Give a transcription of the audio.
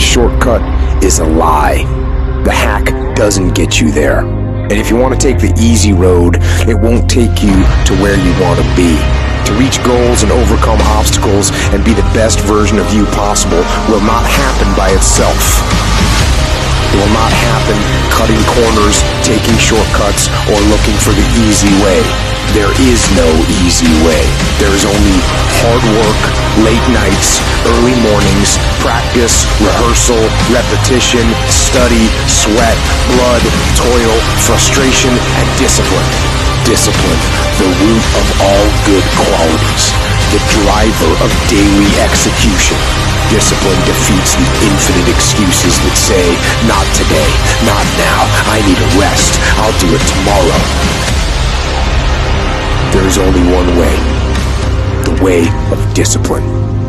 shortcut is a lie. The hack doesn't get you there. And if you want to take the easy road, it won't take you to where you want to be. To reach goals and overcome obstacles and be the best version of you possible will not happen by itself. It will not happen cutting corners, taking shortcuts, or looking for the easy way. There is no easy way. There is only hard work, late nights, early mornings, practice, rehearsal, repetition, study, sweat, blood, toil, frustration, and discipline. Discipline, the root of all good qualities, the driver of daily execution. Discipline defeats the infinite excuses that say, not today, not now, I need a rest, I'll do it tomorrow. There is only one way, the way of discipline.